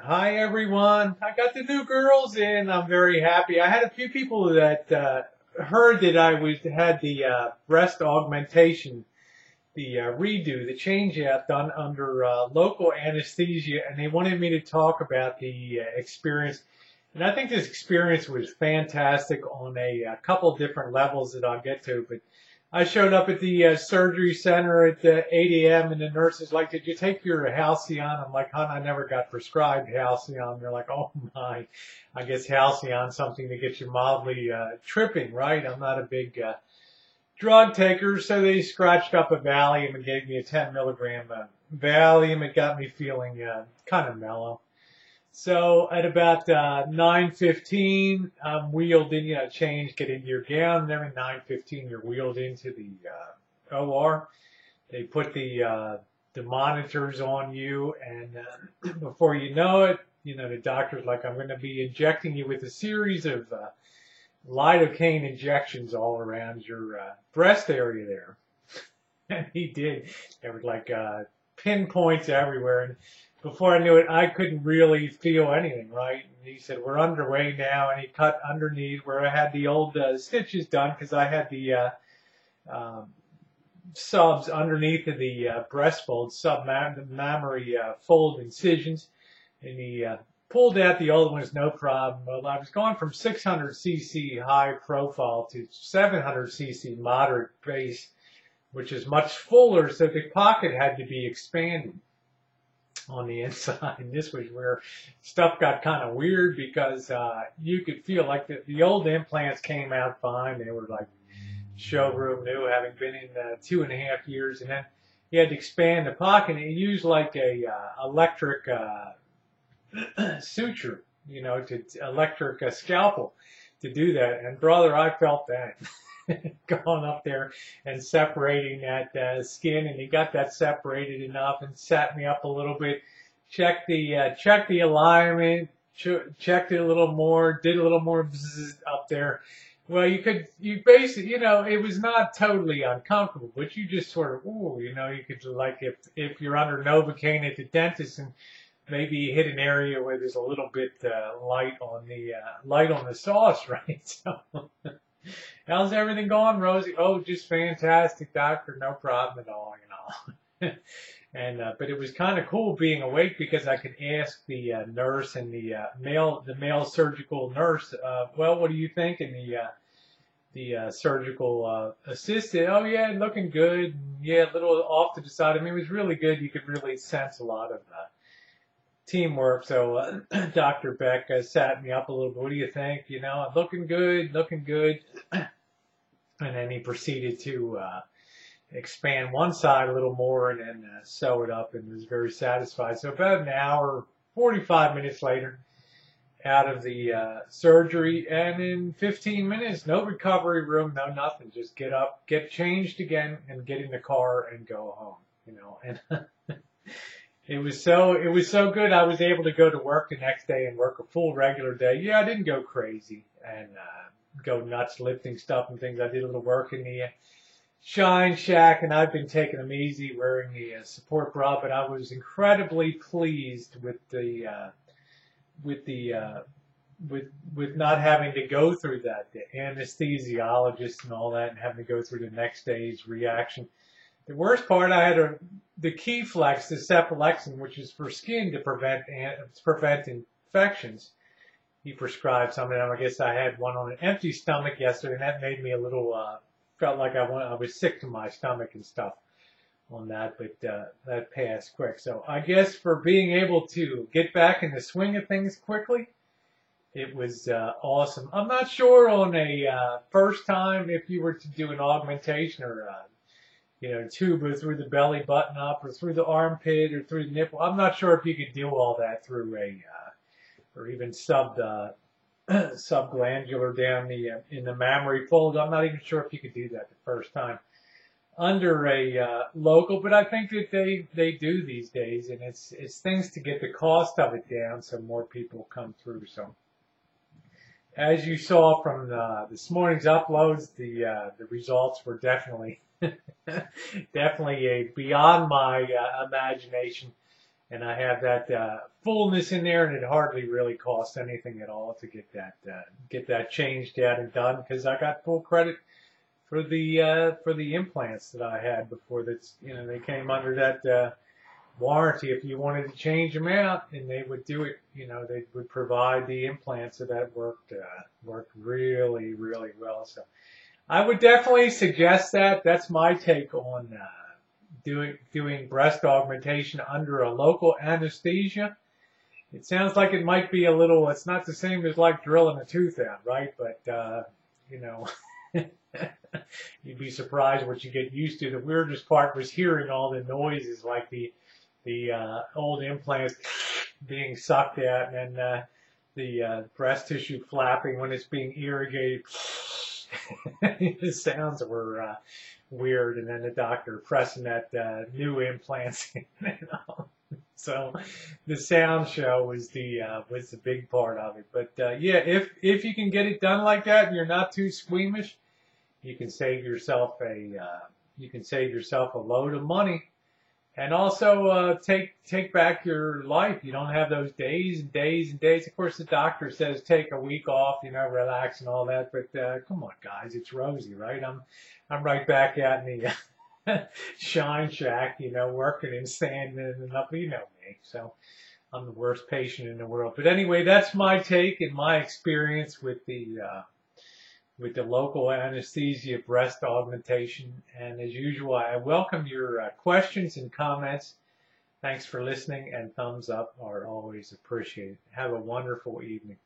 Hi everyone. I got the new girls in. I'm very happy. I had a few people that heard that I had the breast augmentation, the redo, the change out done under local anesthesia, and they wanted me to talk about the experience. And I think this experience was fantastic on a couple different levels that I'll get to. But I showed up at the surgery center at 8 a.m. and the nurse is like, "Did you take your Halcyon?" I'm like, "Hon, I never got prescribed Halcyon." They're like, "Oh my, I guess Halcyon's something to get you mildly tripping, right?" I'm not a big drug taker, so they scratched up a Valium and gave me a 10 milligram Valium. It got me feeling kind of mellow. So at about 9:15, I'm wheeled in, change, get into your gown, and then at 9:15, you're wheeled into the OR. They put the monitors on you, and before you know it, the doctor's like, "I'm going to be injecting you with a series of lidocaine injections all around your breast area there." And he did. There were like pinpoints everywhere. And before I knew it, I couldn't really feel anything, right? And he said, "We're underway now." And he cut underneath where I had the old stitches done because I had the um, subs underneath of the breast fold, submammary fold incisions. And he pulled out the old ones, no problem. Well, I was going from 600 cc high profile to 700 cc moderate base, which is much fuller, so the pocket had to be expanded on the inside. And this was where stuff got kind of weird because you could feel like the old implants came out fine. They were like showroom new, having been in 2.5 years, and then you had to expand the pocket. And you used like a electric suture, to electric scalpel to do that. And brother, I felt that. Going up there and separating that skin, and he got that separated enough and sat me up a little bit, checked the alignment, checked it a little more, did a little more bzzz up there. Well, you basically, it was not totally uncomfortable, but you just sort of, ooh, you could, like, if you're under Novocaine at the dentist and maybe you hit an area where there's a little bit light on the sauce, right? So how's everything going, Rosie? "Oh, just fantastic, doctor. No problem at all, And but it was kind of cool being awake because I could ask the nurse and the male surgical nurse, "Well, what do you think?" And the surgical assistant, "Oh yeah, looking good. Yeah, a little off to the side." I mean, it was really good. You could really sense a lot of teamwork. So Dr. Beck sat me up a little bit. "What do you think? Looking good, looking good." And then he proceeded to expand one side a little more and then sew it up, and was very satisfied. So about an hour, 45 minutes later, out of the surgery, and in 15 minutes, no recovery room, no nothing. Just get up, get changed again, and get in the car and go home. And it was so good. I was able to go to work the next day and work a full regular day. Yeah, I didn't go crazy and go nuts lifting stuff and things. I did a little work in the Shine Shack, and I've been taking them easy, wearing the support bra. But I was incredibly pleased with the with not having to go through that, the anesthesiologist and all that, and having to go through the next day's reaction. The worst part, I had the Key Flex, the cephalexin, which is for skin to prevent infections. He prescribed some of them. I guess I had one on an empty stomach yesterday, and that made me a little felt like I was sick to my stomach and stuff on that, but that passed quick. So I guess for being able to get back in the swing of things quickly, it was awesome. I'm not sure on a first time if you were to do an augmentation or tuba through the belly button up or through the armpit or through the nipple. I'm not sure if you could do all that through or even subglandular down in the mammary fold. I'm not even sure if you could do that the first time under a local, but I think that they do these days, and it's things to get the cost of it down so more people come through. So as you saw from this morning's uploads, the results were definitely definitely beyond my imagination. and I have that fullness in there, and it hardly really costs anything at all to get that changed out and done, because I got full credit for the implants that I had before. That's, they came under that warranty. If you wanted to change them out, and they would do it, they would provide the implants, so that worked really, really well. So I would definitely suggest that. That's my take on doing breast augmentation under a local anesthesia. It sounds like it might be a little, it's not the same as like drilling a tooth out, right? But, you'd be surprised what you get used to. The weirdest part was hearing all the noises, like the old implants being sucked out, and the breast tissue flapping when it's being irrigated. The sounds were weird, and then the doctor pressing that new implants in. So the sound show was the big part of it. But yeah, if you can get it done like that, and you're not too squeamish, you can save yourself a load of money, and also take back your life. You don't have those days and days and days. Of course, the doctor says take a week off, relax and all that. But come on, guys, it's rosy, right? I'm right back out in the shine shack, working and standing and up. You know me, so I'm the worst patient in the world. But anyway, that's my take and my experience with the local anesthesia breast augmentation. And as usual, I welcome your questions and comments. Thanks for listening, and thumbs up are always appreciated. Have a wonderful evening.